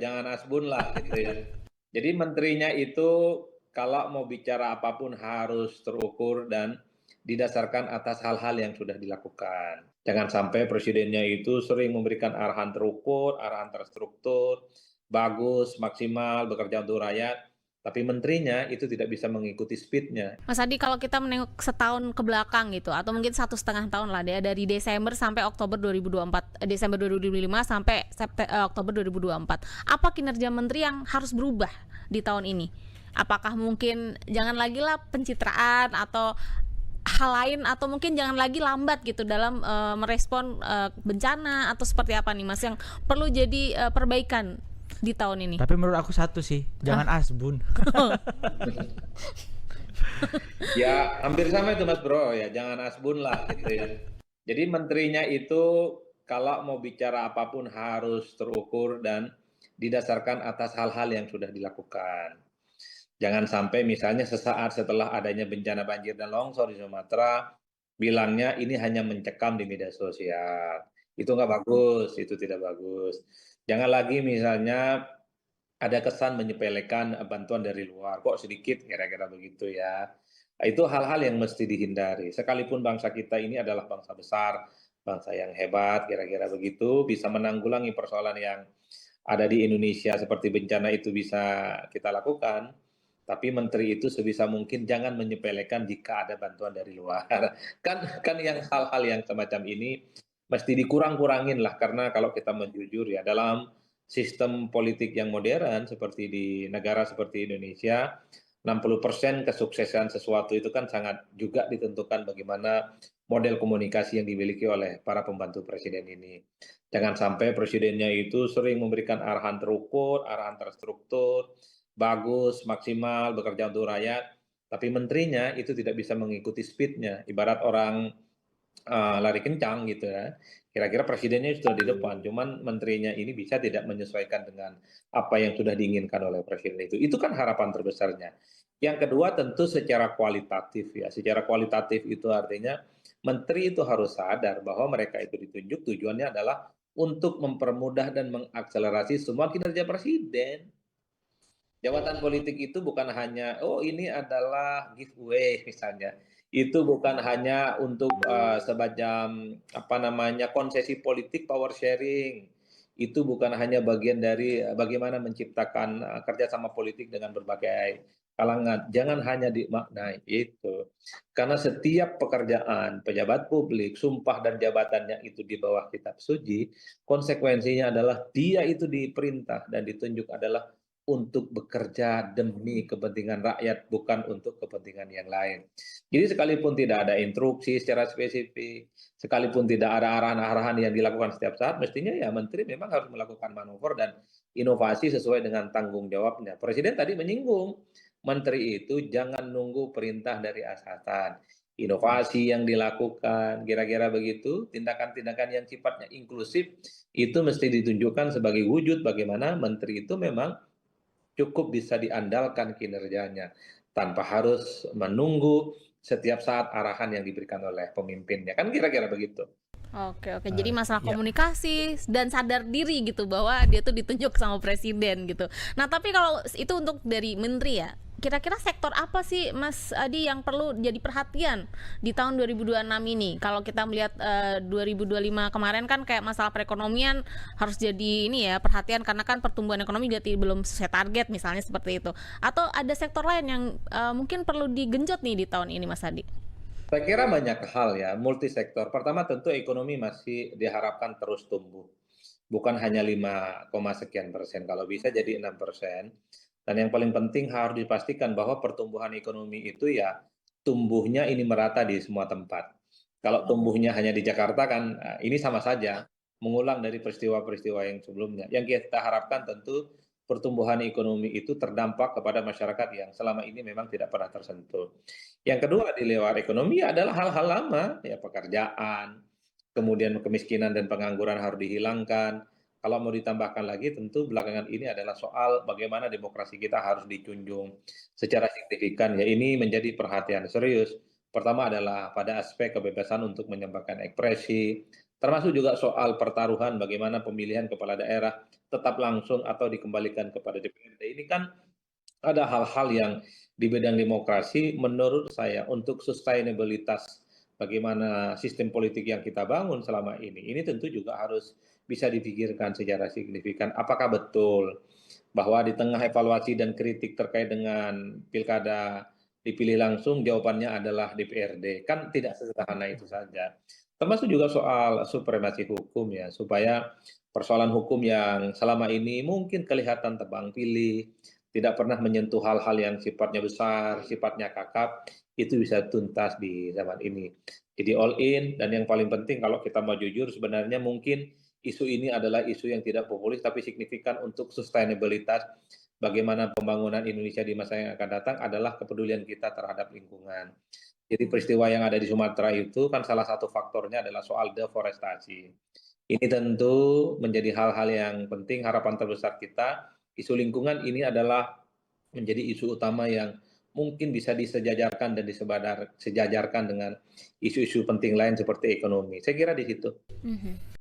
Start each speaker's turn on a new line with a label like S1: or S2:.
S1: Jangan asbun lah gitu ya. Jadi menterinya itu kalau mau bicara apapun harus terukur dan didasarkan atas hal-hal yang sudah dilakukan. Jangan sampai presidennya itu sering memberikan arahan terukur, arahan terstruktur, bagus, maksimal, bekerja untuk rakyat, tapi menterinya itu tidak bisa mengikuti speednya.
S2: Mas Adi, kalau kita menengok setahun ke belakang gitu, atau mungkin 1,5 tahun lah deh, dari Desember sampai Oktober 2024, Desember 2005 sampai Oktober 2024, apa kinerja menteri yang harus berubah di tahun ini? Apakah mungkin jangan lagi lah pencitraan atau hal lain, atau mungkin jangan lagi lambat gitu dalam merespon bencana, atau seperti apa nih Mas yang perlu jadi perbaikan di tahun ini?
S3: Tapi menurut aku satu sih, jangan asbun.
S1: Ya hampir sama itu Mas Bro ya, jangan asbun lah gitu ya. Jadi menterinya itu kalau mau bicara apapun harus terukur dan didasarkan atas hal-hal yang sudah dilakukan. Jangan sampai misalnya sesaat setelah adanya bencana banjir dan longsor di Sumatera, bilangnya ini hanya mencekam di media sosial. Itu nggak bagus, itu tidak bagus. Jangan lagi misalnya ada kesan menyepelekan bantuan dari luar, kok sedikit kira-kira begitu ya. Itu hal-hal yang mesti dihindari. Sekalipun bangsa kita ini adalah bangsa besar, bangsa yang hebat, kira-kira begitu, bisa menanggulangi persoalan yang ada di Indonesia seperti bencana itu bisa kita lakukan, tapi menteri itu sebisa mungkin jangan menyepelekan jika ada bantuan dari luar. Kan yang hal-hal yang semacam ini mesti dikurang-kurangin lah, karena kalau kita menjujur ya dalam sistem politik yang modern seperti di negara seperti Indonesia, 60% kesuksesan sesuatu itu kan sangat juga ditentukan bagaimana model komunikasi yang dimiliki oleh para pembantu presiden ini. Jangan sampai presidennya itu sering memberikan arahan terukur, arahan terstruktur, bagus, maksimal, bekerja untuk rakyat, tapi menterinya itu tidak bisa mengikuti speednya. Ibarat orang lari kencang gitu ya. Kira-kira presidennya sudah di depan, cuman menterinya ini bisa tidak menyesuaikan dengan apa yang sudah diinginkan oleh presiden itu. Itu kan harapan terbesarnya. Yang kedua tentu secara kualitatif ya. Secara kualitatif itu artinya menteri itu harus sadar bahwa mereka itu ditunjuk tujuannya adalah untuk mempermudah dan mengakselerasi semua kinerja presiden. Jabatan politik itu bukan hanya, oh ini adalah giveaway misalnya. Itu bukan hanya untuk semacam apa namanya konsesi politik power sharing. Itu bukan hanya bagian dari bagaimana menciptakan kerjasama politik dengan berbagai kalangan. Jangan hanya dimaknai itu. Karena setiap pekerjaan pejabat publik, sumpah dan jabatannya itu di bawah kitab suci, konsekuensinya adalah dia itu diperintah dan ditunjuk adalah untuk bekerja demi kepentingan rakyat, bukan untuk kepentingan yang lain. Jadi sekalipun tidak ada instruksi secara spesifik, sekalipun tidak ada arahan-arahan yang dilakukan setiap saat, mestinya ya menteri memang harus melakukan manuver dan inovasi sesuai dengan tanggung jawabnya. Presiden tadi menyinggung, menteri itu jangan nunggu perintah dari atasan. Inovasi yang dilakukan, kira-kira begitu, tindakan-tindakan yang sifatnya inklusif, itu mesti ditunjukkan sebagai wujud bagaimana menteri itu memang cukup bisa diandalkan kinerjanya tanpa harus menunggu setiap saat arahan yang diberikan oleh pemimpinnya. Kan kira-kira begitu.
S2: Oke, oke. Jadi masalah
S3: Ya,
S2: komunikasi dan sadar diri gitu bahwa dia tuh ditunjuk sama presiden gitu. Nah, tapi kalau itu untuk dari menteri ya, kira-kira sektor apa sih Mas Adi yang perlu jadi perhatian di tahun 2026 ini? Kalau kita melihat 2025 kemarin kan kayak masalah perekonomian harus jadi ini ya perhatian, karena kan pertumbuhan ekonomi jadi belum sesuai target misalnya seperti itu. Atau ada sektor lain yang mungkin perlu digenjot nih di tahun ini Mas Adi?
S1: Saya kira banyak hal ya, multisektor. Pertama tentu ekonomi masih diharapkan terus tumbuh. Bukan hanya 5, sekian persen, kalau bisa jadi 6%. Dan yang paling penting harus dipastikan bahwa pertumbuhan ekonomi itu ya tumbuhnya ini merata di semua tempat. Kalau tumbuhnya hanya di Jakarta kan ini sama saja mengulang dari peristiwa-peristiwa yang sebelumnya. Yang kita harapkan tentu pertumbuhan ekonomi itu terdampak kepada masyarakat yang selama ini memang tidak pernah tersentuh. Yang kedua di luar ekonomi adalah hal-hal lama, ya pekerjaan, kemudian kemiskinan dan pengangguran harus dihilangkan. Kalau mau ditambahkan lagi tentu belakangan ini adalah soal bagaimana demokrasi kita harus dicunjung secara signifikan. Ya ini menjadi perhatian serius. Pertama adalah pada aspek kebebasan untuk menyampaikan ekspresi, termasuk juga soal pertaruhan bagaimana pemilihan kepala daerah tetap langsung atau dikembalikan kepada DPRD. Ini kan ada hal-hal yang di bidang demokrasi menurut saya untuk sustainabilitas bagaimana sistem politik yang kita bangun selama ini tentu juga harus bisa dipikirkan secara signifikan. Apakah betul bahwa di tengah evaluasi dan kritik terkait dengan pilkada dipilih langsung, jawabannya adalah DPRD. Kan tidak sesederhana itu saja. Termasuk juga soal supremasi hukum ya, supaya persoalan hukum yang selama ini mungkin kelihatan tebang pilih, tidak pernah menyentuh hal-hal yang sifatnya besar, sifatnya kakap, itu bisa tuntas di zaman ini. Jadi all in, dan yang paling penting kalau kita mau jujur, sebenarnya mungkin isu ini adalah isu yang tidak populis tapi signifikan untuk sustainabilitas bagaimana pembangunan Indonesia di masa yang akan datang adalah kepedulian kita terhadap lingkungan. Jadi peristiwa yang ada di Sumatera itu kan salah satu faktornya adalah soal deforestasi. Ini tentu menjadi hal-hal yang penting, harapan terbesar kita. Isu lingkungan ini adalah menjadi isu utama yang mungkin bisa disejajarkan dan disejajarkan dengan isu-isu penting lain seperti ekonomi. Saya kira di situ.
S2: Mhm.